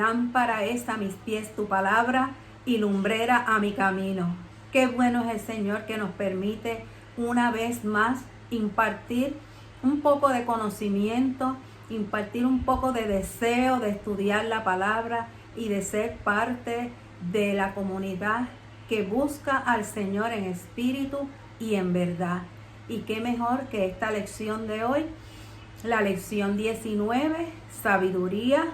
Lámpara es a mis pies tu palabra y lumbrera a mi camino. Qué bueno es el Señor que nos permite una vez más impartir un poco de conocimiento, impartir un poco de deseo de estudiar la palabra y de ser parte de la comunidad que busca al Señor en espíritu y en verdad. Y qué mejor que esta lección de hoy, la lección 19, sabiduría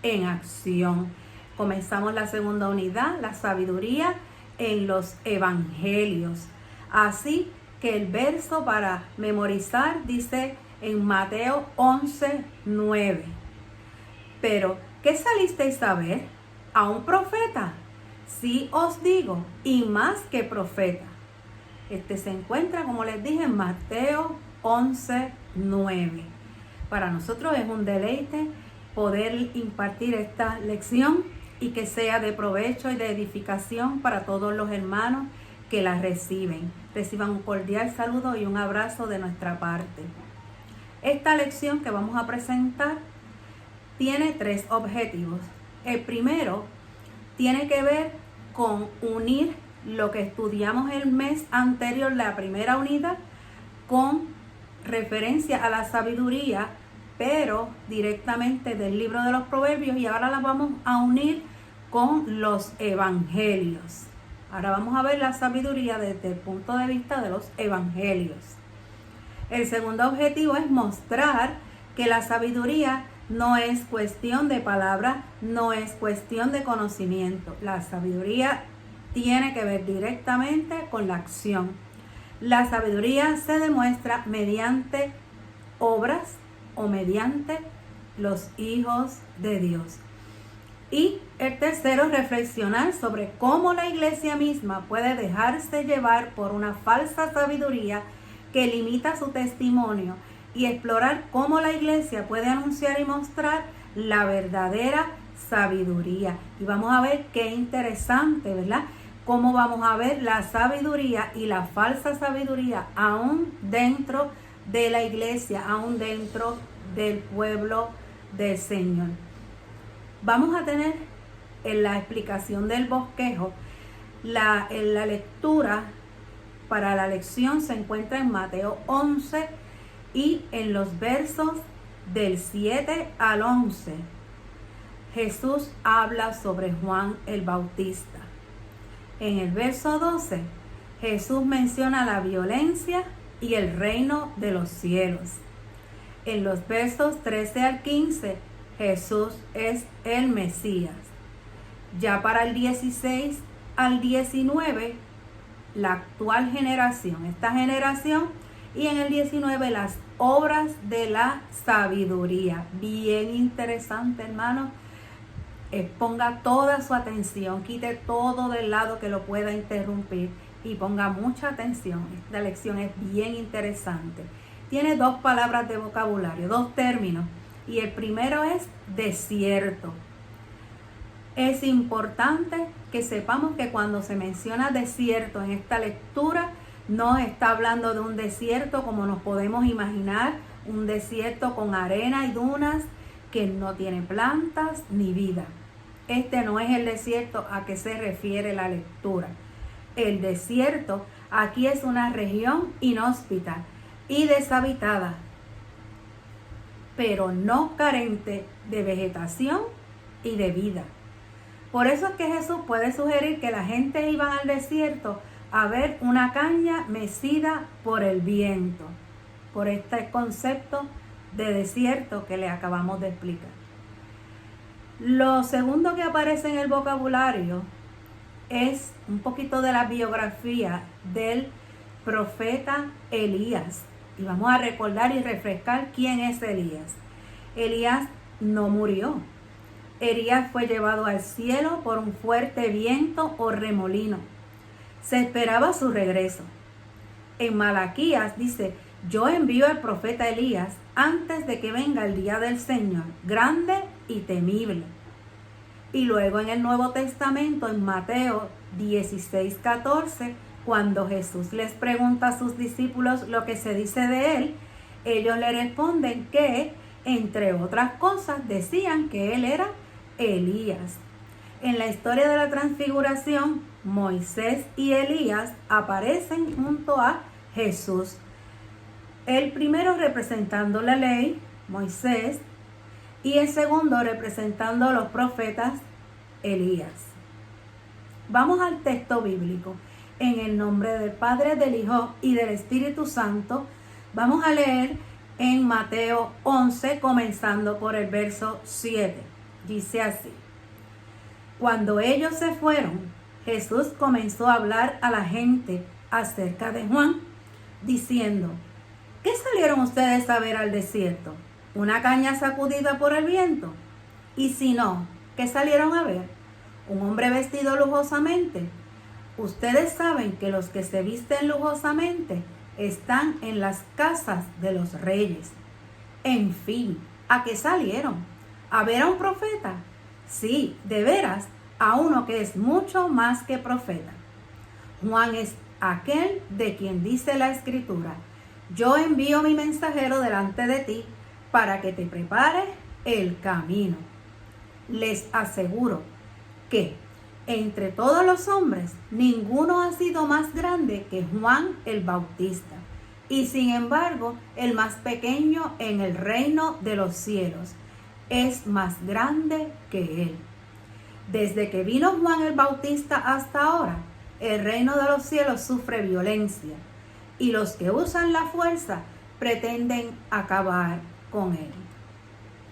en acción. Comenzamos la segunda unidad, la sabiduría en los evangelios. Así que el verso para memorizar dice en Mateo 11:9. Pero, ¿qué salisteis a ver? ¿A un profeta? Sí os digo, y más que profeta. Se encuentra, como les dije, en Mateo 11:9. Para nosotros es un deleite poder impartir esta lección y que sea de provecho y de edificación para todos los hermanos que la reciben. Reciban un cordial saludo y un abrazo de nuestra parte. Esta lección que vamos a presentar tiene 3 objetivos. El primero tiene que ver con unir lo que estudiamos el mes anterior, la primera unidad, con referencia a la sabiduría, pero directamente del libro de los Proverbios, y ahora la vamos a unir con los evangelios. Ahora vamos a ver la sabiduría desde el punto de vista de los evangelios. El segundo objetivo es mostrar que la sabiduría no es cuestión de palabra, no es cuestión de conocimiento. La sabiduría tiene que ver directamente con la acción. La sabiduría se demuestra mediante obras o mediante los hijos de Dios. Y el tercero, reflexionar sobre cómo la iglesia misma puede dejarse llevar por una falsa sabiduría que limita su testimonio y explorar cómo la iglesia puede anunciar y mostrar la verdadera sabiduría. Y vamos a ver qué interesante, ¿verdad? Cómo vamos a ver la sabiduría y la falsa sabiduría aún dentro de la iglesia, aún dentro del pueblo del Señor. Vamos a tener en la explicación del bosquejo, en la lectura para la lección se encuentra en Mateo 11 y en los versos del 7 al 11. Jesús habla sobre Juan el Bautista. En el verso 12, Jesús menciona la violencia y el reino de los cielos. En los versos 13 al 15, Jesús es el Mesías. Ya para el 16 al 19, la actual generación, esta generación, y en el 19 las obras de la sabiduría. Bien interesante, hermano. Ponga toda su atención, quite todo del lado que lo pueda interrumpir y ponga mucha atención. Esta lección es bien interesante. Tiene 2 palabras de vocabulario, 2 términos, y el primero es desierto. Es importante que sepamos que cuando se menciona desierto en esta lectura, no está hablando de un desierto como nos podemos imaginar, un desierto con arena y dunas que no tiene plantas ni vida. Este no es el desierto a que se refiere la lectura. El desierto aquí es una región inhóspita y deshabitada, pero no carente de vegetación y de vida. Por eso es que Jesús puede sugerir que la gente iba al desierto a ver una caña mecida por el viento, por este concepto de desierto que le acabamos de explicar. Lo segundo que aparece en el vocabulario es un poquito de la biografía del profeta Elías. Y vamos a recordar y refrescar quién es Elías. Elías no murió. Elías fue llevado al cielo por un fuerte viento o remolino. Se esperaba su regreso. En Malaquías dice: yo envío al profeta Elías antes de que venga el día del Señor, grande y temible. Y luego en el Nuevo Testamento, en Mateo 16:14, cuando Jesús les pregunta a sus discípulos lo que se dice de él, ellos le responden que, entre otras cosas, decían que él era Elías. En la historia de la transfiguración, Moisés y Elías aparecen junto a Jesús. El primero representando la ley, Moisés, y el segundo representando a los profetas, Elías. Vamos al texto bíblico. En el nombre del Padre, del Hijo y del Espíritu Santo, vamos a leer en Mateo 11, comenzando por el verso 7. Dice así: Cuando ellos se fueron, Jesús comenzó a hablar a la gente acerca de Juan, diciendo: ¿Qué salieron ustedes a ver al desierto? ¿Una caña sacudida por el viento? Y si no, ¿qué salieron a ver? ¿Un hombre vestido lujosamente? Ustedes saben que los que se visten lujosamente están en las casas de los reyes. En fin, ¿a qué salieron? ¿A ver a un profeta? Sí, de veras, a uno que es mucho más que profeta. Juan es aquel de quien dice la Escritura: Yo envío mi mensajero delante de ti para que te prepare el camino. Les aseguro que entre todos los hombres ninguno ha sido más grande que Juan el Bautista, y sin embargo el más pequeño en el reino de los cielos es más grande que él. Desde que vino Juan el Bautista hasta ahora, el reino de los cielos sufre violencia, y los que usan la fuerza pretenden acabar con él.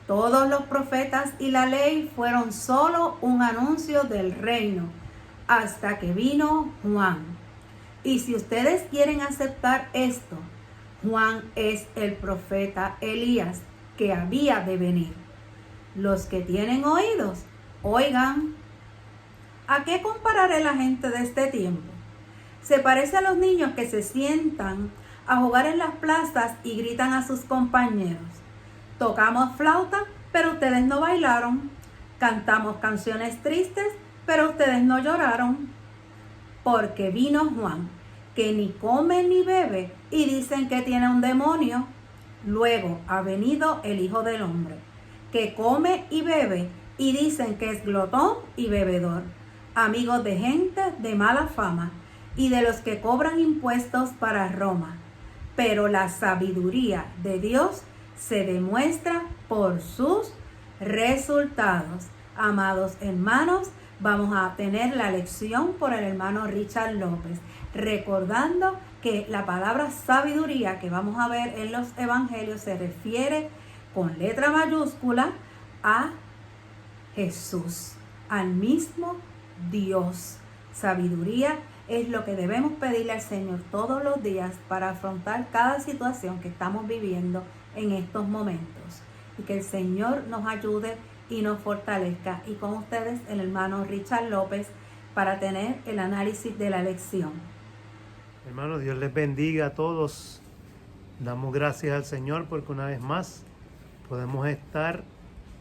Todos los profetas y la ley fueron solo un anuncio del reino hasta que vino Juan. Y si ustedes quieren aceptar esto, Juan es el profeta Elías que había de venir. Los que tienen oídos, oigan. ¿A qué compararé la gente de este tiempo? Se parece a los niños que se sientan a jugar en las plazas y gritan a sus compañeros: Tocamos flauta, pero ustedes no bailaron. Cantamos canciones tristes, pero ustedes no lloraron. Porque vino Juan, que ni come ni bebe, y dicen que tiene un demonio. Luego ha venido el Hijo del Hombre, que come y bebe, y dicen que es glotón y bebedor, amigo de gente de mala fama y de los que cobran impuestos para Roma. Pero la sabiduría de Dios se demuestra por sus resultados. Amados hermanos, vamos a tener la lección por el hermano Richard López, recordando que la palabra sabiduría que vamos a ver en los evangelios se refiere con letra mayúscula a Jesús, al mismo Dios. Sabiduría es lo que debemos pedirle al Señor todos los días para afrontar cada situación que estamos viviendo en estos momentos. Y que el Señor nos ayude y nos fortalezca. Y con ustedes el hermano Richard López para tener el análisis de la lección. Hermanos, Dios les bendiga a todos. Damos gracias al Señor porque una vez más podemos estar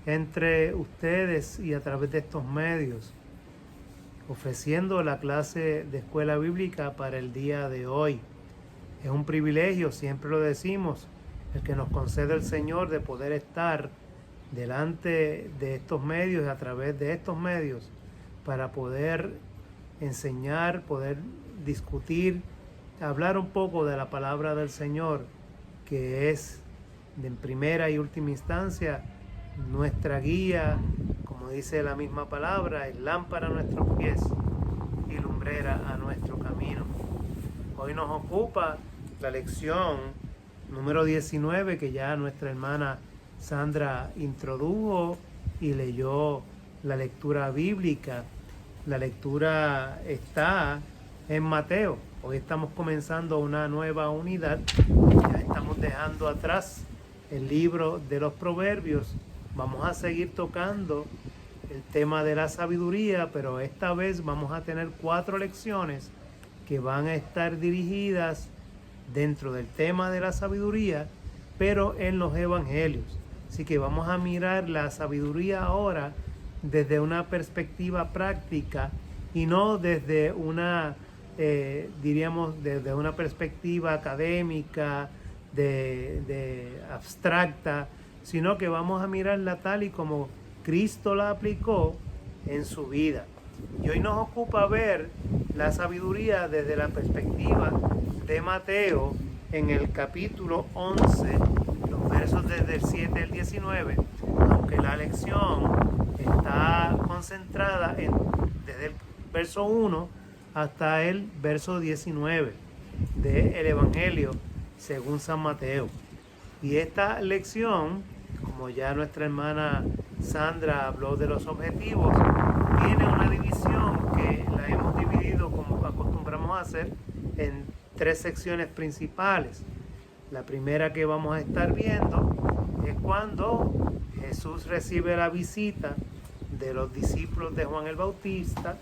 entre ustedes y a través de estos medios ofreciendo la clase de escuela bíblica para el día de hoy. Es un privilegio, siempre lo decimos, el que nos concede el Señor de poder estar delante de estos medios y a través de estos medios para poder enseñar, poder discutir, hablar un poco de la palabra del Señor, que es en primera y última instancia nuestra guía, como dice la misma palabra, es lámpara a nuestros pies y lumbrera a nuestro camino. Hoy nos ocupa la lección número 19 que ya nuestra hermana Sandra introdujo y leyó la lectura bíblica. La lectura está en Mateo. Hoy estamos comenzando una nueva unidad. Ya estamos dejando atrás el libro de los Proverbios. Vamos a seguir tocando el tema de la sabiduría, pero esta vez vamos a tener 4 lecciones que van a estar dirigidas dentro del tema de la sabiduría, pero en los evangelios. Así que vamos a mirar la sabiduría ahora desde una perspectiva práctica y no desde una, diríamos, desde una perspectiva académica, de abstracta, sino que vamos a mirarla tal y como Cristo la aplicó en su vida. Y hoy nos ocupa ver la sabiduría desde la perspectiva de Mateo en el capítulo 11, los versos desde el 7 al 19, aunque la lección está concentrada desde el verso 1 hasta el verso 19 del Evangelio según San Mateo. Y esta lección, como ya nuestra hermana Sandra habló de los objetivos, tiene una división que la hemos dividido, como acostumbramos a hacer, en 3 secciones principales. La primera que vamos a estar viendo es cuando Jesús recibe la visita de los discípulos de Juan el Bautista,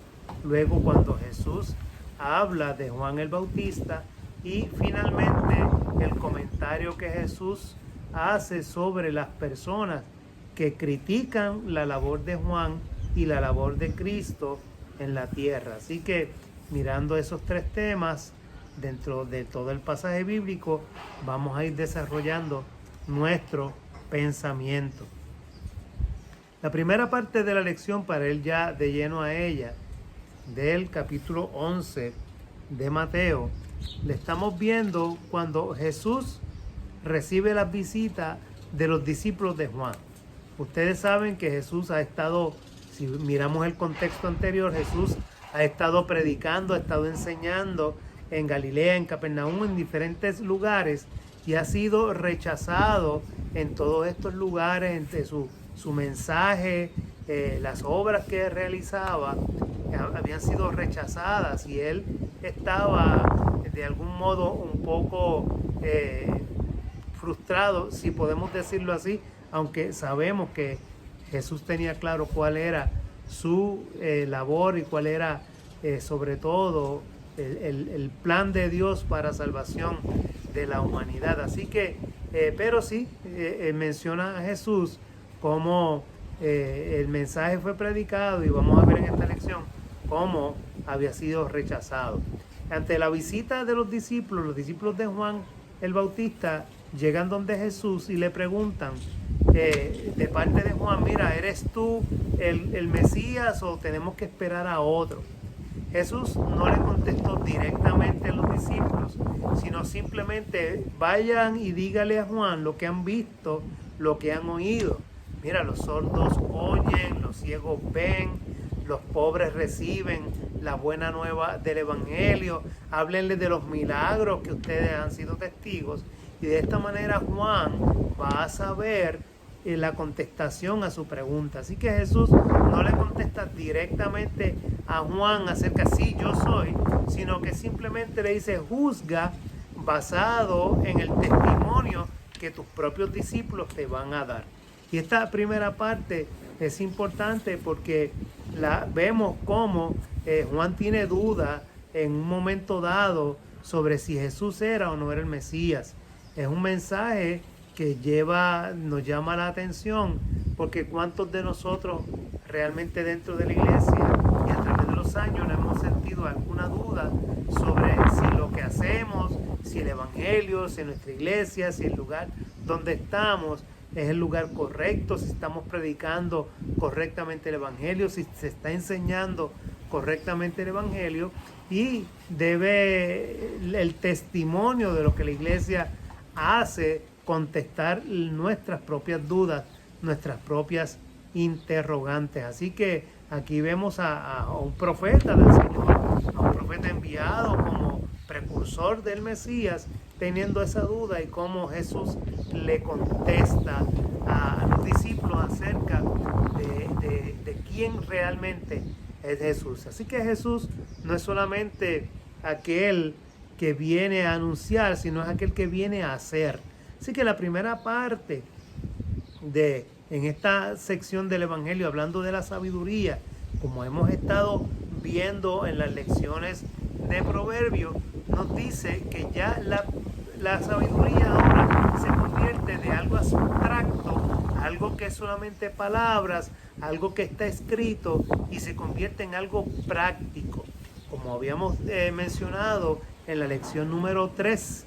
luego cuando Jesús habla de Juan el Bautista y finalmente el comentario que Jesús hace sobre las personas que critican la labor de Juan y la labor de Cristo en la tierra. Así que mirando esos 3 temas dentro de todo el pasaje bíblico, vamos a ir desarrollando nuestro pensamiento. La primera parte de la lección, para ir ya de lleno a ella, del capítulo 11 de Mateo, le estamos viendo cuando Jesús recibe las visitas de los discípulos de Juan. Ustedes saben que Jesús ha estado, si miramos el contexto anterior, Jesús ha estado predicando, ha estado enseñando en Galilea, en Capernaum, en diferentes lugares, y ha sido rechazado en todos estos lugares entre su mensaje, las obras que realizaba habían sido rechazadas y él estaba de algún modo un poco frustrado, si podemos decirlo así, aunque sabemos que Jesús tenía claro cuál era su labor y cuál era sobre todo el plan de Dios para salvación de la humanidad. Así que, pero sí, menciona a Jesús como el mensaje fue predicado, y vamos a ver en esta lección cómo había sido rechazado. Ante la visita de los discípulos de Juan el Bautista llegan donde Jesús y le preguntan de parte de Juan: mira, ¿eres tú el Mesías o tenemos que esperar a otro? Jesús no le contestó directamente a los discípulos, sino simplemente vayan y dígale a Juan lo que han visto, lo que han oído. Mira, los sordos oyen, los ciegos ven, los pobres reciben la buena nueva del Evangelio. Háblenle de los milagros que ustedes han sido testigos. Y de esta manera Juan va a saber la contestación a su pregunta. Así que Jesús no le contesta directamente a Juan acerca sí, yo soy, sino que simplemente le dice: juzga basado en el testimonio que tus propios discípulos te van a dar. Y esta primera parte es importante porque vemos cómo Juan tiene duda en un momento dado sobre si Jesús era o no era el Mesías. Es un mensaje que nos llama la atención, porque cuántos de nosotros realmente dentro de la iglesia y a través de los años no hemos sentido alguna duda sobre si lo que hacemos, si el Evangelio, si nuestra iglesia, si el lugar donde estamos es el lugar correcto, si estamos predicando correctamente el Evangelio, si se está enseñando correctamente el Evangelio, y debe el testimonio de lo que la iglesia hace contestar nuestras propias dudas, nuestras propias interrogantes. Así que aquí vemos a un profeta del Señor, a un profeta enviado como precursor del Mesías, teniendo esa duda, y cómo Jesús le contesta a los discípulos acerca de quién realmente es Jesús. Así que Jesús no es solamente aquel que viene a anunciar, sino es aquel que viene a hacer. Así que la primera parte en esta sección del Evangelio, hablando de la sabiduría, como hemos estado viendo en las lecciones de Proverbios, nos dice que ya la sabiduría ahora se convierte de algo abstracto, algo que es solamente palabras, algo que está escrito, y se convierte en algo práctico. Como habíamos mencionado en la lección número 3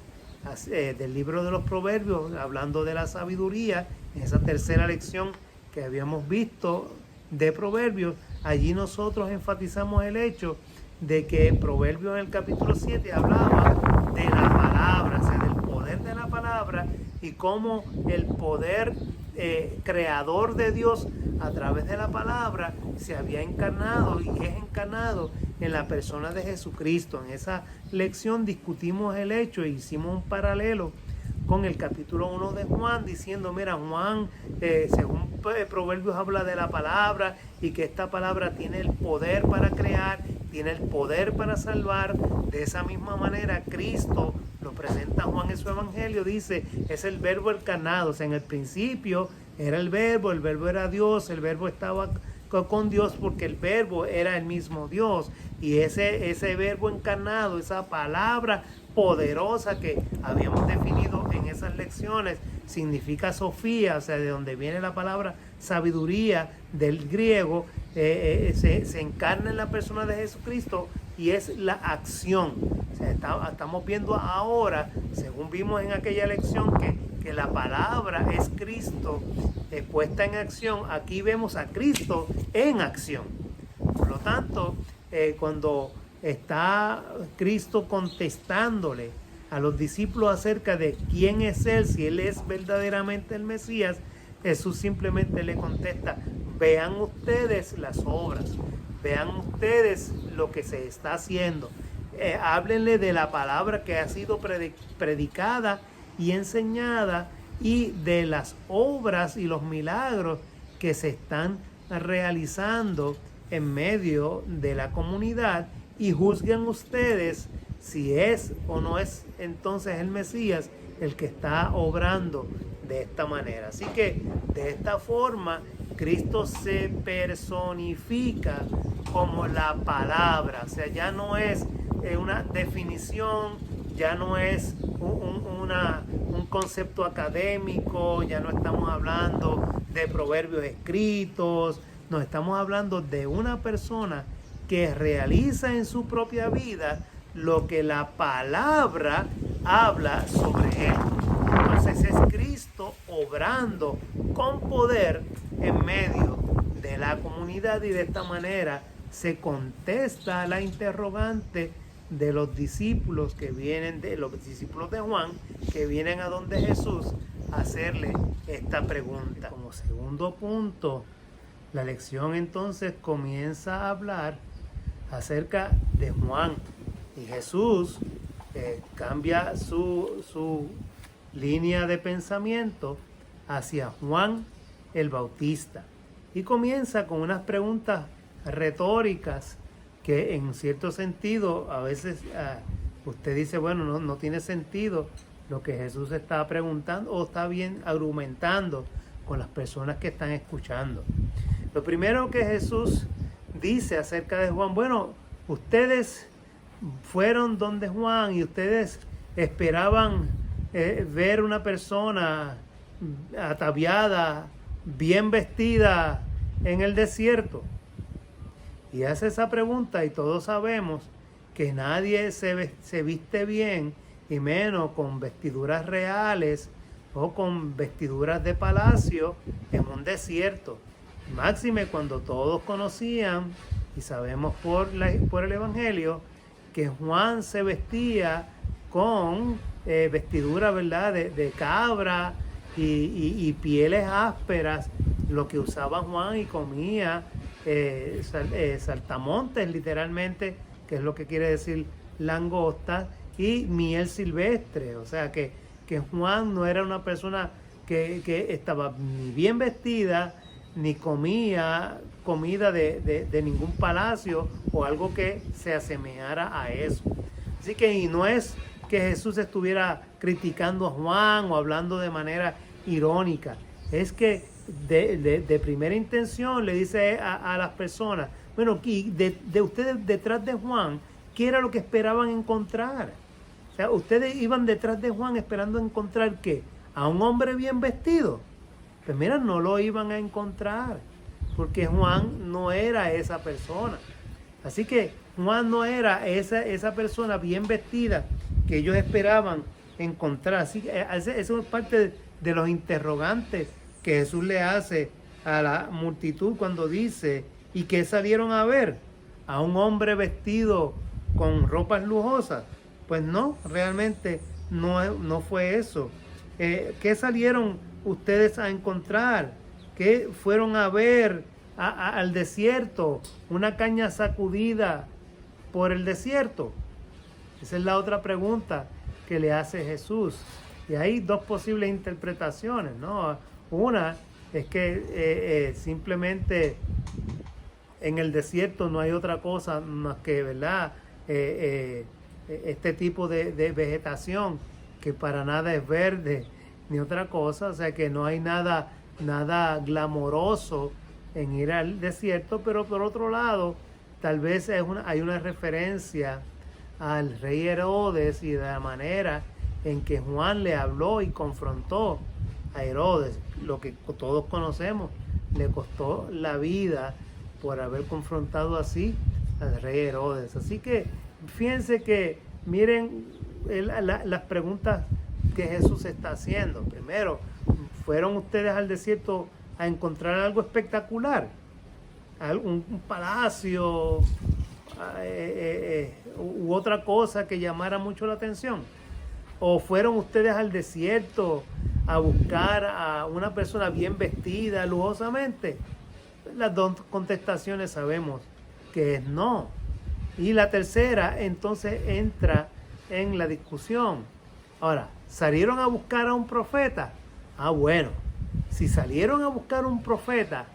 del libro de los Proverbios, hablando de la sabiduría, en esa tercera lección que habíamos visto de Proverbios, allí nosotros enfatizamos el hecho de que Proverbios en el capítulo 7 hablaba de la palabra, o sea, del poder de la palabra y cómo el poder creador de Dios a través de la palabra se había encarnado y es encarnado en la persona de Jesucristo. En esa lección discutimos el hecho e hicimos un paralelo con el capítulo 1 de Juan, diciendo, mira, Juan, según Proverbios habla de la palabra y que esta palabra tiene el poder para crear, tiene el poder para salvar. De esa misma manera, Cristo lo presenta Juan en su evangelio, dice, es el verbo encarnado. O sea, en el principio era el verbo era Dios, el verbo estaba con Dios porque el verbo era el mismo Dios. Y ese verbo encarnado, esa palabra poderosa que habíamos definido en esas lecciones, significa Sofía, o sea, de donde viene la palabra sabiduría del griego, se encarna en la persona de Jesucristo y es la acción. O sea, estamos viendo ahora, según vimos en aquella lección, que la palabra es Cristo puesta en acción. Aquí vemos a Cristo en acción. Por lo tanto, cuando está Cristo contestándole a los discípulos acerca de quién es Él, si Él es verdaderamente el Mesías, Jesús simplemente le contesta, vean ustedes las obras, vean ustedes lo que se está haciendo, háblenle de la palabra que ha sido predicada y enseñada y de las obras y los milagros que se están realizando en medio de la comunidad, y juzguen ustedes si es o no es entonces el Mesías el que está obrando de esta manera. Así que de esta forma Cristo se personifica como la palabra. O sea, ya no es una definición, ya no es un concepto académico, ya no estamos hablando de proverbios escritos, no, estamos hablando de una persona que realiza en su propia vida lo que la palabra habla sobre él. Entonces es Cristo obrando con poder en medio de la comunidad, y de esta manera se contesta a la interrogante de los discípulos que vienen, de los discípulos de Juan, que vienen a donde Jesús a hacerle esta pregunta. Como segundo punto, la lección entonces comienza a hablar acerca de Juan, y Jesús cambia su línea de pensamiento hacia Juan el Bautista y comienza con unas preguntas retóricas que en cierto sentido a veces usted dice, bueno, no tiene sentido lo que Jesús está preguntando o está bien argumentando con las personas que están escuchando. Lo primero que Jesús dice acerca de Juan, bueno, ustedes fueron donde Juan y ustedes esperaban ver una persona ataviada, bien vestida en el desierto. Y hace esa pregunta, y todos sabemos que nadie se viste bien, y menos con vestiduras reales o con vestiduras de palacio en un desierto. Máxime cuando todos conocían y sabemos por el Evangelio que Juan se vestía con vestidura, ¿verdad?, de cabra y pieles ásperas, lo que usaba Juan, y comía saltamontes literalmente, que es lo que quiere decir langostas, y miel silvestre. O sea que Juan no era una persona que estaba ni bien vestida, ni comía comida de ningún palacio o algo que se asemejara a eso. Así que, y no es que Jesús estuviera criticando a Juan o hablando de manera irónica, es que de primera intención le dice a las personas, bueno, de ustedes detrás de Juan, ¿qué era lo que esperaban encontrar? O sea, ustedes iban detrás de Juan esperando encontrar ¿qué? ¿A un hombre bien vestido? Pues mira, no lo iban a encontrar, porque Juan no era esa persona. Así que Juan no era esa persona bien vestida que ellos esperaban encontrar. Así que eso es parte de los interrogantes que Jesús le hace a la multitud cuando dice, ¿y qué salieron a ver? ¿A un hombre vestido con ropas lujosas? Pues no, realmente no fue eso. ¿Qué salieron ustedes a encontrar? ¿Qué fueron a ver al desierto? ¿Una caña sacudida por el desierto? Esa es la otra pregunta que le hace Jesús. Y hay dos posibles interpretaciones, ¿no? Una es que simplemente en el desierto no hay otra cosa más que, ¿verdad? Este tipo de vegetación que para nada es verde ni otra cosa, o sea que no hay nada glamoroso en ir al desierto, pero por otro lado, tal vez hay una referencia al rey Herodes y de la manera en que Juan le habló y confrontó a Herodes, lo que todos conocemos, le costó la vida por haber confrontado así al rey Herodes. Así que fíjense que miren las preguntas que Jesús está haciendo. Primero, ¿fueron ustedes al desierto a encontrar algo espectacular? Un palacio u otra cosa que llamara mucho la atención. ¿O fueron ustedes al desierto a buscar a una persona bien vestida lujosamente? Las dos contestaciones sabemos que es no. Y la tercera entonces entra en la discusión. Ahora, ¿salieron a buscar a un profeta? Ah, bueno, si salieron a buscar un profeta,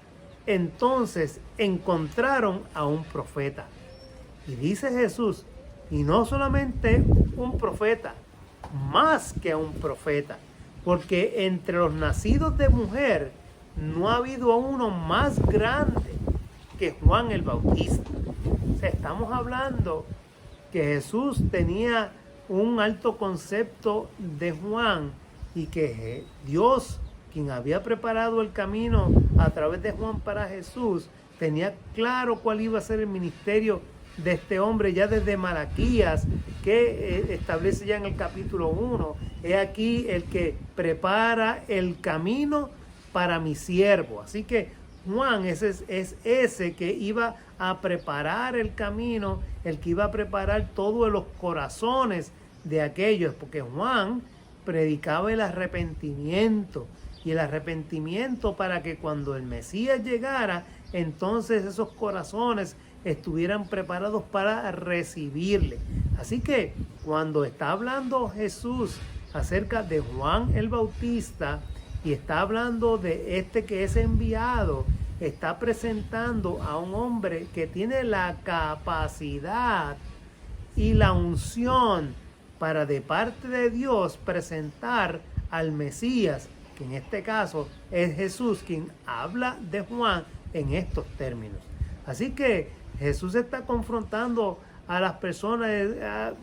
entonces encontraron a un profeta. Y dice Jesús, y no solamente un profeta, más que un profeta, porque entre los nacidos de mujer no ha habido uno más grande que Juan el Bautista. O sea, estamos hablando que Jesús tenía un alto concepto de Juan y que Dios, quien había preparado el camino a través de Juan para Jesús, tenía claro cuál iba a ser el ministerio de este hombre ya desde Malaquías, que establece ya en el capítulo 1. He aquí el que prepara el camino para mi siervo. Así que Juan es ese que iba a preparar el camino, el que iba a preparar todos los corazones de aquellos, porque Juan predicaba el arrepentimiento, y el arrepentimiento para que cuando el Mesías llegara, entonces esos corazones estuvieran preparados para recibirle. Así que cuando está hablando Jesús acerca de Juan el Bautista y está hablando de este que es enviado, está presentando a un hombre que tiene la capacidad y la unción para de parte de Dios presentar al Mesías, que en este caso es Jesús quien habla de Juan en estos términos. Así que Jesús está confrontando a las personas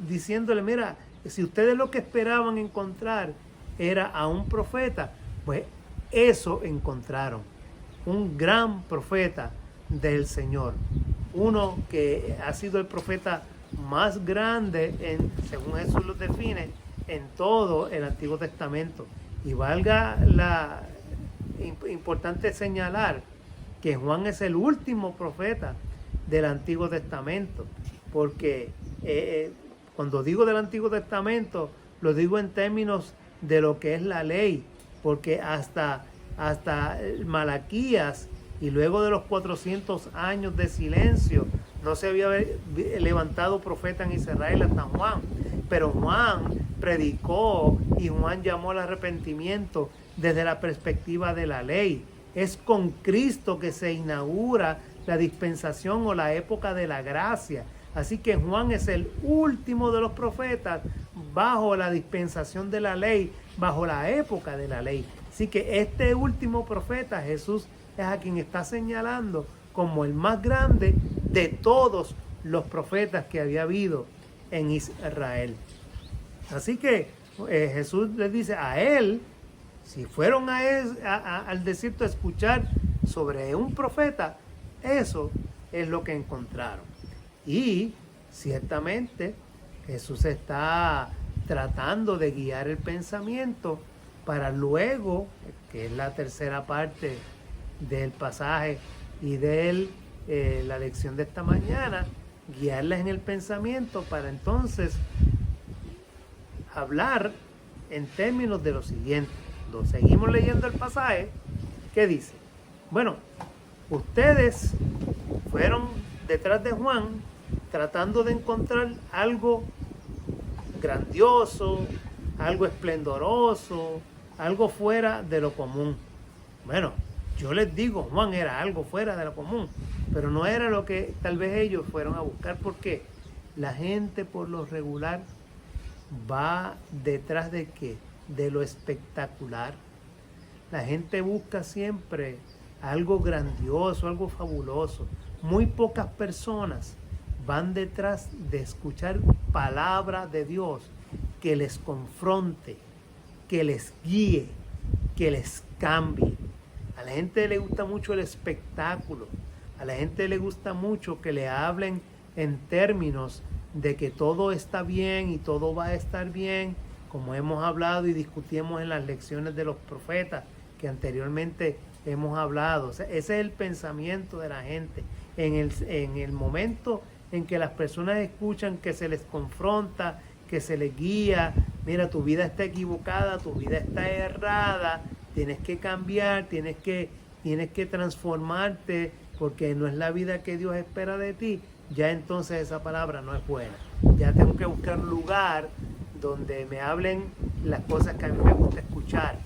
diciéndole, mira, si ustedes lo que esperaban encontrar era a un profeta, pues eso encontraron, un gran profeta del Señor, uno que ha sido el profeta más grande, según Jesús lo define, en todo el Antiguo Testamento. Y valga la importante señalar que Juan es el último profeta del Antiguo Testamento, porque cuando digo del Antiguo Testamento, lo digo en términos de lo que es la ley, porque hasta Malaquías y luego de los 400 años de silencio, no se había levantado profeta en Israel hasta Juan, pero Juan predicó y Juan llamó al arrepentimiento desde la perspectiva de la ley. Es con Cristo que se inaugura la dispensación o la época de la gracia. Así que Juan es el último de los profetas bajo la dispensación de la ley, bajo la época de la ley. Así que este último profeta, Jesús, es a quien está señalando como el más grande de todos los profetas que había habido en Israel. Así que Jesús les dice a él, si fueron al desierto a escuchar sobre un profeta, eso es lo que encontraron. Y ciertamente Jesús está tratando de guiar el pensamiento para luego, que es la tercera parte del pasaje y de la lección de esta mañana, guiarlas en el pensamiento para entonces hablar en términos de lo siguiente. Seguimos leyendo el pasaje. ¿Qué dice? Bueno, ustedes fueron detrás de Juan tratando de encontrar algo grandioso, algo esplendoroso, algo fuera de lo común. Bueno, yo les digo, Juan era algo fuera de lo común, pero no era lo que tal vez ellos fueron a buscar, porque la gente por lo regular va detrás de ¿qué? De lo espectacular. La gente busca siempre algo grandioso, algo fabuloso. Muy pocas personas van detrás de escuchar palabra de Dios que les confronte, que les guíe, que les cambie. A la gente le gusta mucho el espectáculo. A la gente le gusta mucho que le hablen en términos de que todo está bien y todo va a estar bien, como hemos hablado y discutimos en las lecciones de los profetas que anteriormente hemos hablado. O sea, ese es el pensamiento de la gente. En el momento en que las personas escuchan que se les confronta, que se les guía, mira, tu vida está equivocada, tu vida está errada, tienes que cambiar, tienes que transformarte, porque no es la vida que Dios espera de ti, ya entonces esa palabra no es buena. Ya tengo que buscar un lugar donde me hablen las cosas que a mí me gusta escuchar.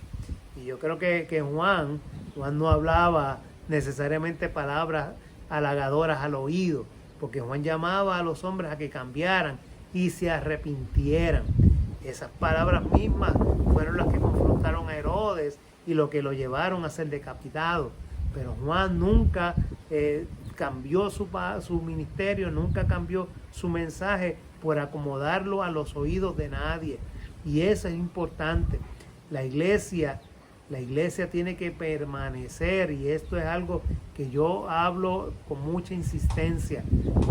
Y yo creo que Juan no hablaba necesariamente palabras halagadoras al oído, porque Juan llamaba a los hombres a que cambiaran y se arrepintieran. Esas palabras mismas fueron las que confrontaron a Herodes y lo que lo llevaron a ser decapitado. Pero Juan nunca cambió su ministerio, nunca cambió su mensaje por acomodarlo a los oídos de nadie. Y eso es importante. La iglesia tiene que permanecer, y esto es algo que yo hablo con mucha insistencia.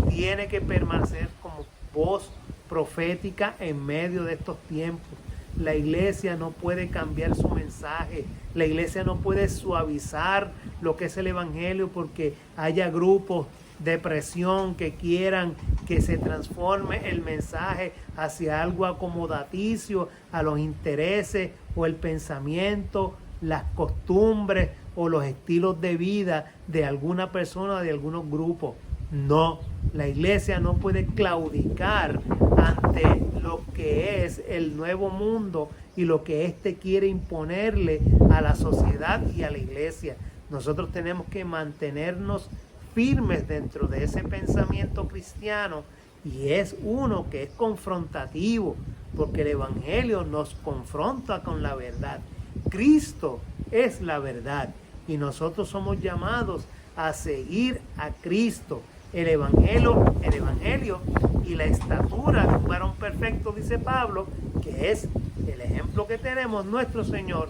Tiene que permanecer como voz profética en medio de estos tiempos. La iglesia no puede cambiar su mensaje. La iglesia no puede suavizar lo que es el evangelio porque haya grupos de presión que quieran que se transforme el mensaje hacia algo acomodaticio a los intereses o el pensamiento, las costumbres o los estilos de vida de alguna persona o de algunos grupos. No, la iglesia no puede claudicar ante lo que es el nuevo mundo y lo que éste quiere imponerle a la sociedad y a la iglesia. Nosotros tenemos que mantenernos firmes dentro de ese pensamiento cristiano, y es uno que es confrontativo, porque el evangelio nos confronta con la verdad. Cristo es la verdad y nosotros somos llamados a seguir a Cristo. El evangelio y la estatura de un varón perfecto, dice Pablo, que es el ejemplo que tenemos, nuestro Señor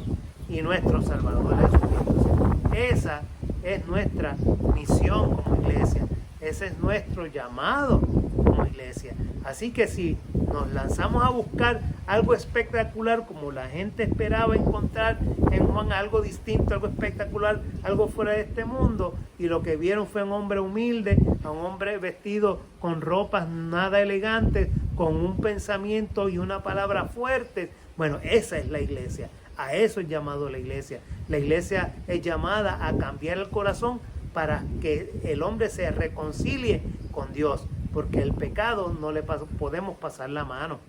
y nuestro Salvador Jesucristo. Esa es nuestra misión como iglesia, ese es nuestro llamado como iglesia. Así que si nos lanzamos a buscar algo espectacular, como la gente esperaba encontrar en Juan, algo distinto, algo espectacular, algo fuera de este mundo, y lo que vieron fue un hombre humilde, a un hombre vestido con ropas nada elegantes, con un pensamiento y una palabra fuerte, bueno, esa es la iglesia. A eso es llamado la iglesia. La iglesia es llamada a cambiar el corazón para que el hombre se reconcilie con Dios, porque el pecado no le podemos pasar la mano.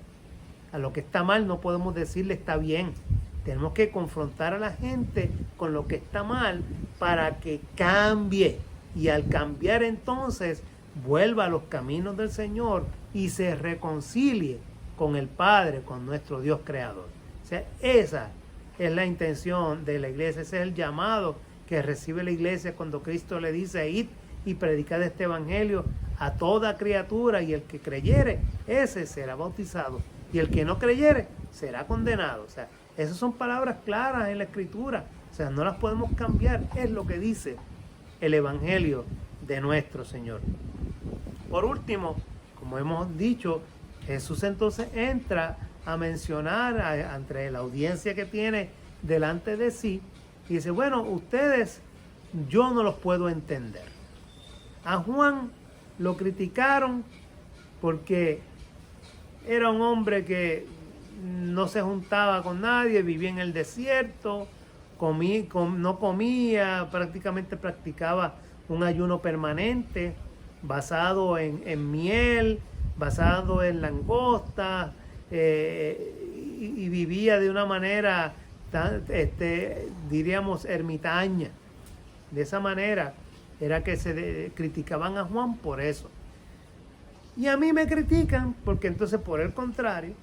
A lo que está mal no podemos decirle está bien. Tenemos que confrontar a la gente con lo que está mal para que cambie, y al cambiar entonces vuelva a los caminos del Señor y se reconcilie con el Padre, con nuestro Dios creador. O sea, esa es la intención de la iglesia, ese es el llamado que recibe la iglesia cuando Cristo le dice: id y predicad este evangelio a toda criatura, y el que creyere, ese será bautizado, y el que no creyere será condenado. O sea, esas son palabras claras en la Escritura, o sea, no las podemos cambiar, es lo que dice el evangelio de nuestro Señor. Por último, como hemos dicho, Jesús entonces entra a mencionar entre la audiencia que tiene delante de sí, y dice: bueno, ustedes yo no los puedo entender. A Juan lo criticaron porque era un hombre que no se juntaba con nadie, vivía en el desierto, no comía, prácticamente practicaba un ayuno permanente basado en miel, basado en langosta, y vivía de una manera, diríamos, ermitaña. De esa manera era que se criticaban a Juan por eso. Y a mí me critican porque entonces, por el contrario,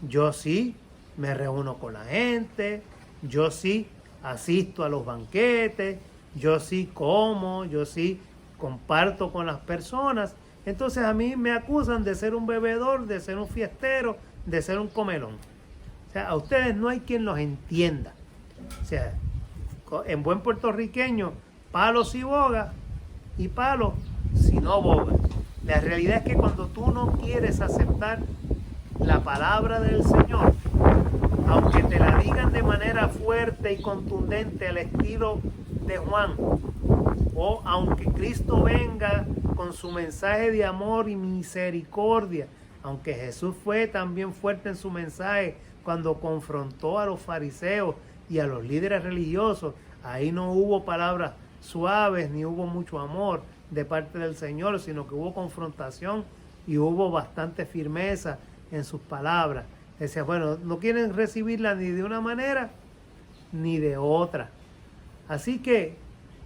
yo sí me reúno con la gente, yo sí asisto a los banquetes, yo sí como, yo sí comparto con las personas. Entonces a mí me acusan de ser un bebedor, de ser un fiestero, de ser un comelón. O sea, a ustedes no hay quien los entienda. O sea, en buen puertorriqueño, palo si boga y palo si no boga. La realidad es que cuando tú no quieres aceptar la palabra del Señor, aunque te la digan de manera fuerte y contundente al estilo de Juan, o aunque Cristo venga con su mensaje de amor y misericordia, aunque Jesús fue también fuerte en su mensaje cuando confrontó a los fariseos y a los líderes religiosos, ahí no hubo palabras suaves ni hubo mucho amor de parte del Señor, sino que hubo confrontación y hubo bastante firmeza en sus palabras. Decía, bueno, no quieren recibirla ni de una manera ni de otra. Así que,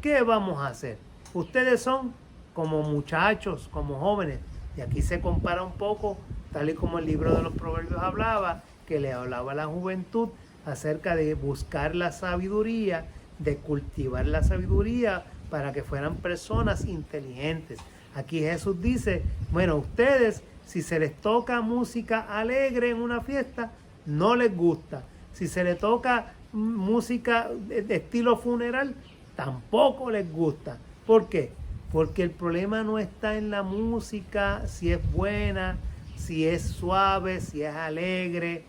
¿qué vamos a hacer? Ustedes son como muchachos, como jóvenes, y aquí se compara un poco, tal y como el libro de los Proverbios hablaba, que le hablaba a la juventud acerca de buscar la sabiduría, de cultivar la sabiduría para que fueran personas inteligentes. Aquí Jesús dice, bueno, ustedes, si se les toca música alegre en una fiesta, no les gusta. Si se les toca música de estilo funeral, tampoco les gusta. ¿Por qué? Porque el problema no está en la música, si es buena, si es suave, si es alegre.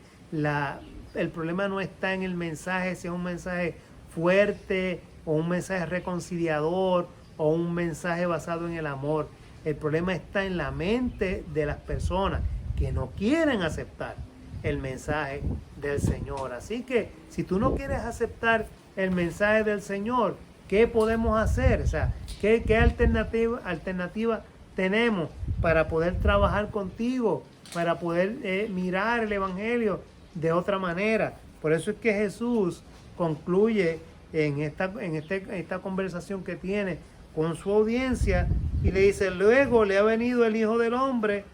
El problema no está en el mensaje, si es un mensaje fuerte o un mensaje reconciliador o un mensaje basado en el amor. El problema está en la mente de las personas que no quieren aceptar el mensaje del Señor. Así que si tú no quieres aceptar el mensaje del Señor, ¿qué podemos hacer? O sea, ¿qué alternativa tenemos para poder trabajar contigo, para poder mirar el Evangelio de otra manera? Por eso es que Jesús concluye en esta conversación que tiene con su audiencia y le dice, luego le ha venido el Hijo del Hombre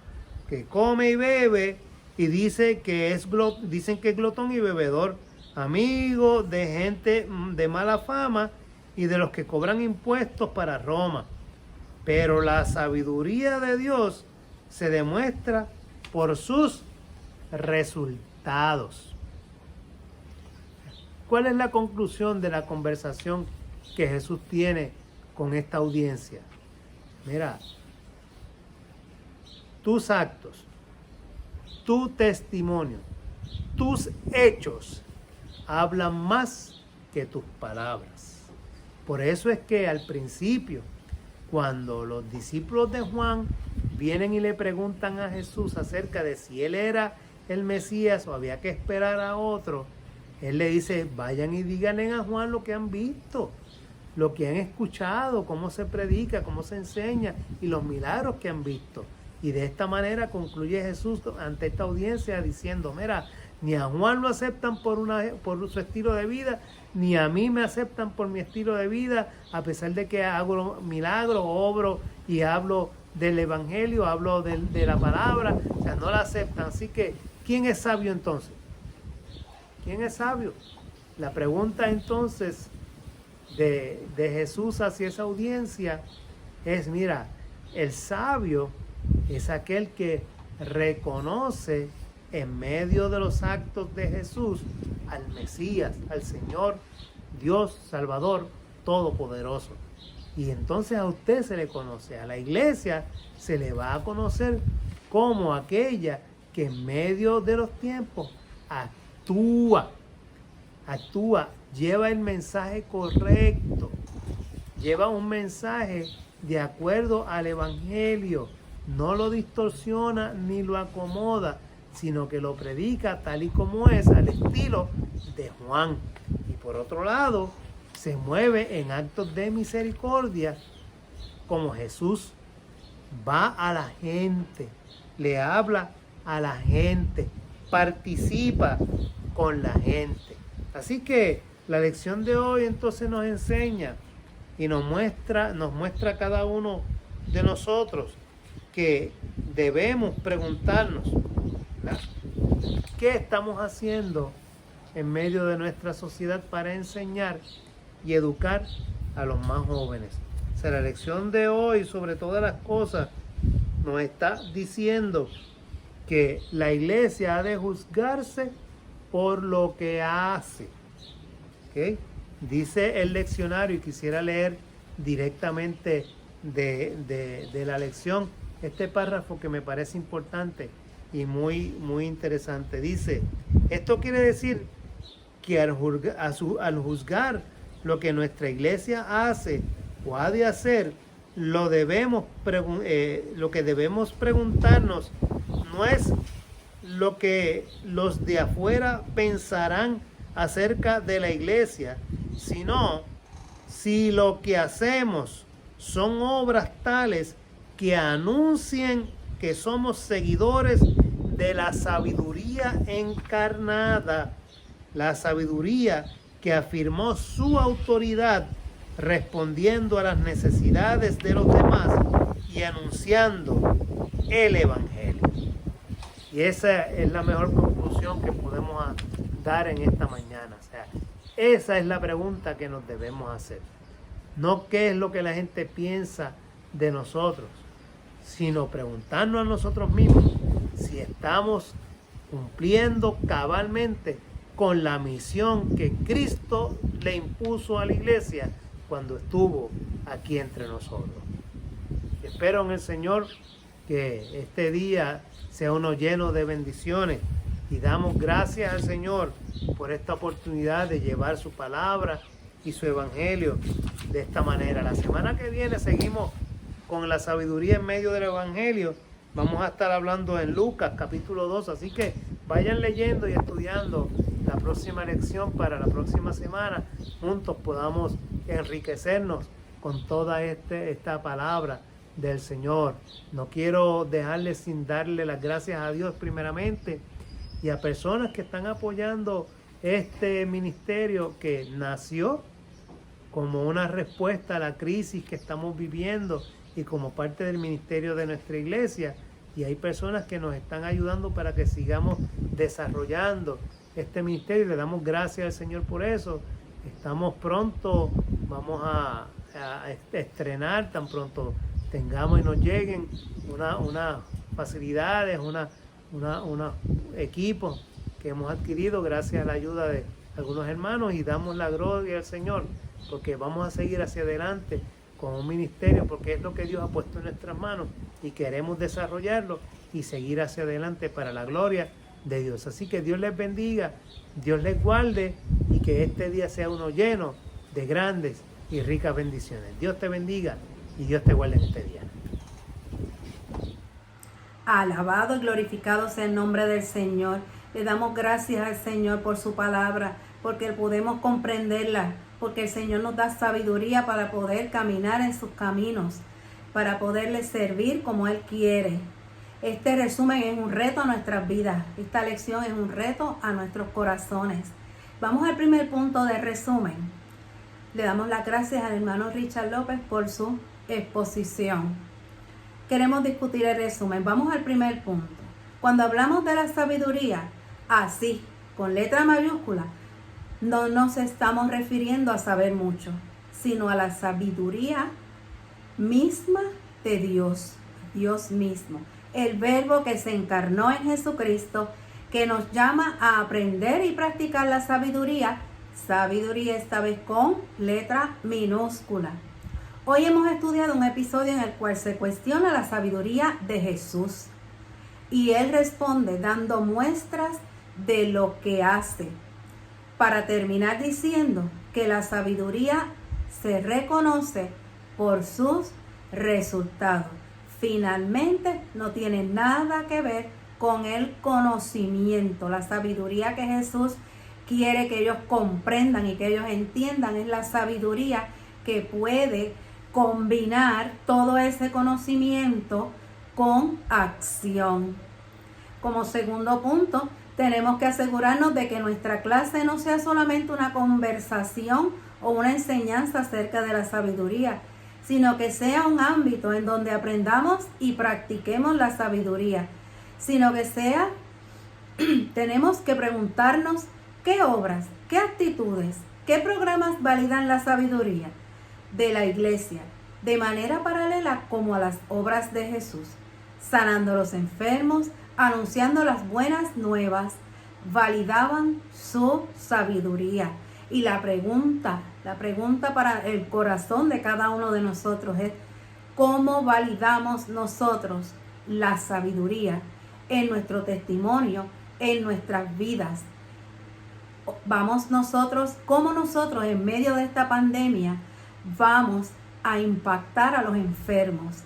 que come y bebe y dicen que es glotón y bebedor, amigo de gente de mala fama y de los que cobran impuestos para Roma. Pero la sabiduría de Dios se demuestra por sus resultados. ¿Cuál es la conclusión de la conversación que Jesús tiene con esta audiencia? Mira, tus actos, tu testimonio, tus hechos hablan más que tus palabras. Por eso es que al principio, cuando los discípulos de Juan vienen y le preguntan a Jesús acerca de si él era el Mesías o había que esperar a otro, él le dice, vayan y díganle a Juan lo que han visto, lo que han escuchado, cómo se predica, cómo se enseña y los milagros que han visto. Y de esta manera concluye Jesús ante esta audiencia diciendo, mira, ni a Juan lo aceptan por su estilo de vida, ni a mí me aceptan por mi estilo de vida, a pesar de que hago milagros, obro y hablo del Evangelio, hablo de la palabra, o sea, no la aceptan. Así que, ¿quién es sabio entonces? ¿Quién es sabio? La pregunta entonces de Jesús hacia esa audiencia es, mira, el sabio es aquel que reconoce en medio de los actos de Jesús al Mesías, al Señor, Dios, Salvador, Todopoderoso. Y entonces a usted se le conoce, a la iglesia se le va a conocer como aquella que en medio de los tiempos actúa, lleva el mensaje correcto, lleva un mensaje de acuerdo al Evangelio. No lo distorsiona ni lo acomoda, sino que lo predica tal y como es, al estilo de Juan. Y por otro lado, se mueve en actos de misericordia, como Jesús va a la gente, le habla a la gente, participa con la gente. Así que la lección de hoy entonces nos enseña y nos muestra a cada uno de nosotros que debemos preguntarnos, ¿verdad?, ¿qué estamos haciendo en medio de nuestra sociedad para enseñar y educar a los más jóvenes? O sea, la lección de hoy, sobre todas las cosas, nos está diciendo que la iglesia ha de juzgarse por lo que hace. ¿Okay? Dice el leccionario, y quisiera leer directamente de la lección este párrafo que me parece importante y muy interesante. Dice, esto quiere decir que al juzgar lo que nuestra iglesia hace o ha de hacer, lo que debemos preguntarnos no es lo que los de afuera pensarán acerca de la iglesia, sino si lo que hacemos son obras tales que anuncien que somos seguidores de la sabiduría encarnada, la sabiduría que afirmó su autoridad respondiendo a las necesidades de los demás y anunciando el Evangelio. Y esa es la mejor conclusión que podemos dar en esta mañana. O sea, esa es la pregunta que nos debemos hacer. No qué es lo que la gente piensa de nosotros, sino preguntarnos a nosotros mismos si estamos cumpliendo cabalmente con la misión que Cristo le impuso a la iglesia cuando estuvo aquí entre nosotros. Espero en el Señor que este día sea uno lleno de bendiciones y damos gracias al Señor por esta oportunidad de llevar su palabra y su evangelio de esta manera. La semana que viene seguimos con la sabiduría en medio del evangelio. Vamos a estar hablando en Lucas capítulo 2, así que vayan leyendo y estudiando la próxima lección para la próxima semana. Juntos podamos enriquecernos con toda esta palabra del Señor. No quiero dejarles sin darle las gracias a Dios primeramente y a personas que están apoyando este ministerio que nació como una respuesta a la crisis que estamos viviendo y como parte del ministerio de nuestra iglesia. Y hay personas que nos están ayudando para que sigamos desarrollando este ministerio. Le damos gracias al Señor por eso. Estamos pronto, vamos a estrenar, tan pronto tengamos y nos lleguen unas facilidades, unos equipos que hemos adquirido gracias a la ayuda de algunos hermanos, y damos la gloria al Señor porque vamos a seguir hacia adelante con un ministerio, porque es lo que Dios ha puesto en nuestras manos y queremos desarrollarlo y seguir hacia adelante para la gloria de Dios. Así que Dios les bendiga, Dios les guarde y que este día sea uno lleno de grandes y ricas bendiciones. Dios te bendiga y Dios te guarde en este día. Alabado y glorificado sea el nombre del Señor. Le damos gracias al Señor por su palabra, porque podemos comprenderla, porque el Señor nos da sabiduría para poder caminar en sus caminos, para poderle servir como Él quiere. Este resumen es un reto a nuestras vidas. Esta lección es un reto a nuestros corazones. Vamos al primer punto de resumen. Le damos las gracias al hermano Richard López por su exposición. Queremos discutir el resumen. Vamos al primer punto. Cuando hablamos de la sabiduría, así, con letra mayúscula, no nos estamos refiriendo a saber mucho, sino a la sabiduría misma de Dios, Dios mismo. El verbo que se encarnó en Jesucristo, que nos llama a aprender y practicar la sabiduría. Sabiduría esta vez con letra minúscula. Hoy hemos estudiado un episodio en el cual se cuestiona la sabiduría de Jesús. Y Él responde dando muestras de lo que hace. Para terminar diciendo que la sabiduría se reconoce por sus resultados. Finalmente, no tiene nada que ver con el conocimiento. La sabiduría que Jesús quiere que ellos comprendan y que ellos entiendan es la sabiduría que puede combinar todo ese conocimiento con acción. Como segundo punto, tenemos que asegurarnos de que nuestra clase no sea solamente una conversación o una enseñanza acerca de la sabiduría, sino que sea un ámbito en donde aprendamos y practiquemos la sabiduría, sino que sea, tenemos que preguntarnos qué obras, qué actitudes, qué programas validan la sabiduría de la iglesia, de manera paralela como a las obras de Jesús, sanando a los enfermos, anunciando las buenas nuevas, validaban su sabiduría. Y la pregunta para el corazón de cada uno de nosotros es, ¿cómo validamos nosotros la sabiduría en nuestro testimonio, en nuestras vidas? Vamos nosotros, ¿cómo nosotros en medio de esta pandemia vamos a impactar a los enfermos?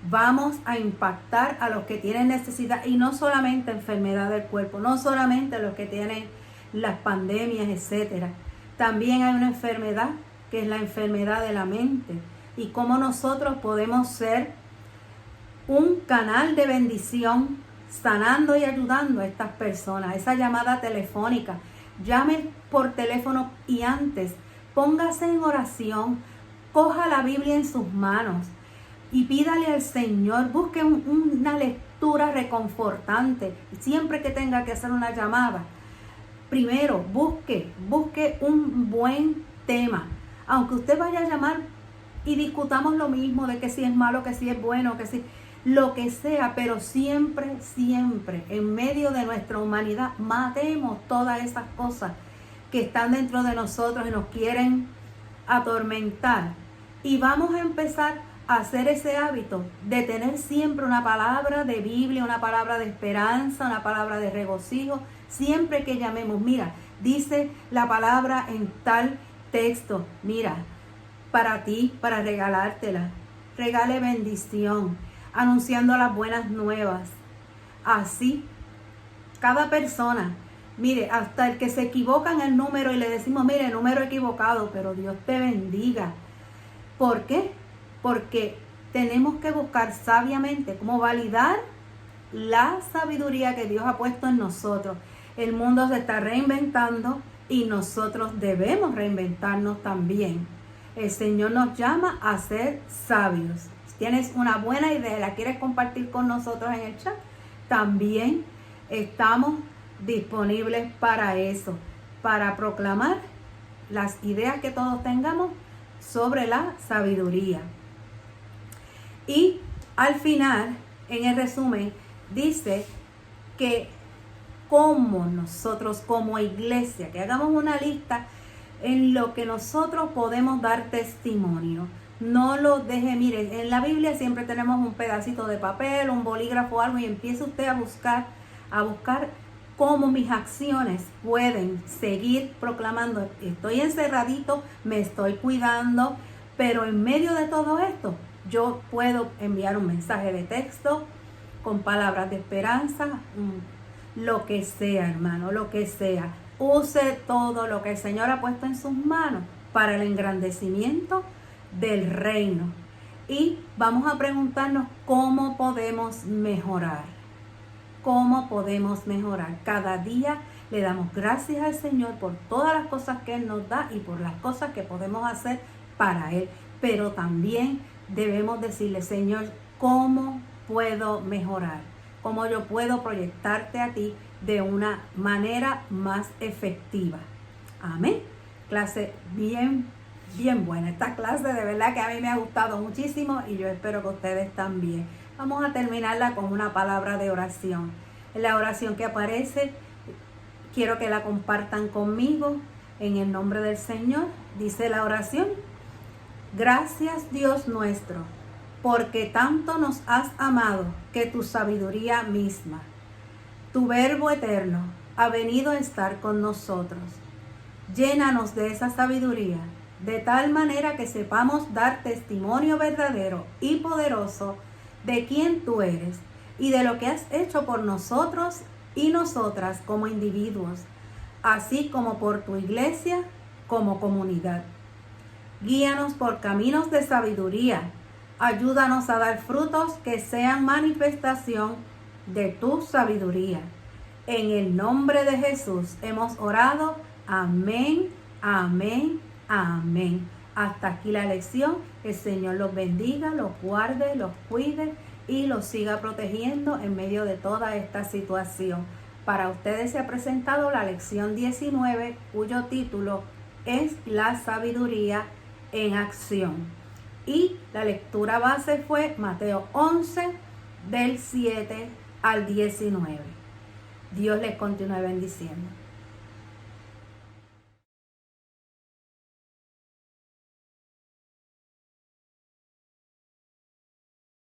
Vamos a impactar a los que tienen necesidad, y no solamente enfermedad del cuerpo, no solamente los que tienen las pandemias, etcétera. También hay una enfermedad que es la enfermedad de la mente, y cómo nosotros podemos ser un canal de bendición sanando y ayudando a estas personas. Esa llamada telefónica, llame por teléfono y antes póngase en oración, coja la Biblia en sus manos y pídale al Señor, busque una lectura reconfortante. Siempre que tenga que hacer una llamada, primero busque un buen tema. Aunque usted vaya a llamar y discutamos lo mismo de que si es malo, que si es bueno, que si lo que sea, pero siempre, en medio de nuestra humanidad, matemos todas esas cosas que están dentro de nosotros y nos quieren atormentar. Y vamos a empezar a hacer ese hábito de tener siempre una palabra de Biblia, una palabra de esperanza, una palabra de regocijo, siempre que llamemos. Mira, dice la palabra en tal texto, mira, para ti, para regalártela. Regale bendición, anunciando las buenas nuevas. Así, cada persona, mire, hasta el que se equivoca en el número y le decimos, mire, número equivocado, pero Dios te bendiga. ¿Por qué? Porque tenemos que buscar sabiamente cómo validar la sabiduría que Dios ha puesto en nosotros. El mundo se está reinventando y nosotros debemos reinventarnos también. El Señor nos llama a ser sabios. Si tienes una buena idea y la quieres compartir con nosotros en el chat, también estamos disponibles para eso, para proclamar las ideas que todos tengamos sobre la sabiduría. Y al final, en el resumen, dice que como nosotros como iglesia, que hagamos una lista en lo que nosotros podemos dar testimonio. No lo deje, mire, en la Biblia siempre tenemos un pedacito de papel, un bolígrafo o algo, y empiece usted a buscar cómo mis acciones pueden seguir proclamando. Estoy encerradito, me estoy cuidando, pero en medio de todo esto, yo puedo enviar un mensaje de texto con palabras de esperanza, lo que sea, hermano, lo que sea. Use todo lo que el Señor ha puesto en sus manos para el engrandecimiento del reino. Y vamos a preguntarnos cómo podemos mejorar. ¿Cómo podemos mejorar? Cada día le damos gracias al Señor por todas las cosas que Él nos da y por las cosas que podemos hacer para Él. Pero también debemos decirle, Señor, ¿cómo puedo mejorar? ¿Cómo yo puedo proyectarte a ti de una manera más efectiva? Amén. Clase bien buena. Esta clase de verdad que a mí me ha gustado muchísimo y yo espero que ustedes también. Vamos a terminarla con una palabra de oración. En la oración que aparece, quiero que la compartan conmigo en el nombre del Señor. Dice la oración: gracias, Dios nuestro, porque tanto nos has amado que tu sabiduría misma, tu verbo eterno, ha venido a estar con nosotros. Llénanos de esa sabiduría de tal manera que sepamos dar testimonio verdadero y poderoso de quién tú eres y de lo que has hecho por nosotros y nosotras como individuos, así como por tu iglesia como comunidad. Guíanos por caminos de sabiduría. Ayúdanos a dar frutos que sean manifestación de tu sabiduría. En el nombre de Jesús hemos orado. Amén, amén, amén. Hasta aquí la lección. El Señor los bendiga, los guarde, los cuide y los siga protegiendo en medio de toda esta situación. Para ustedes se ha presentado la lección 19, cuyo título es La sabiduría en acción. Y la lectura base fue Mateo 11, del 7 al 19. Dios les continúe bendiciendo.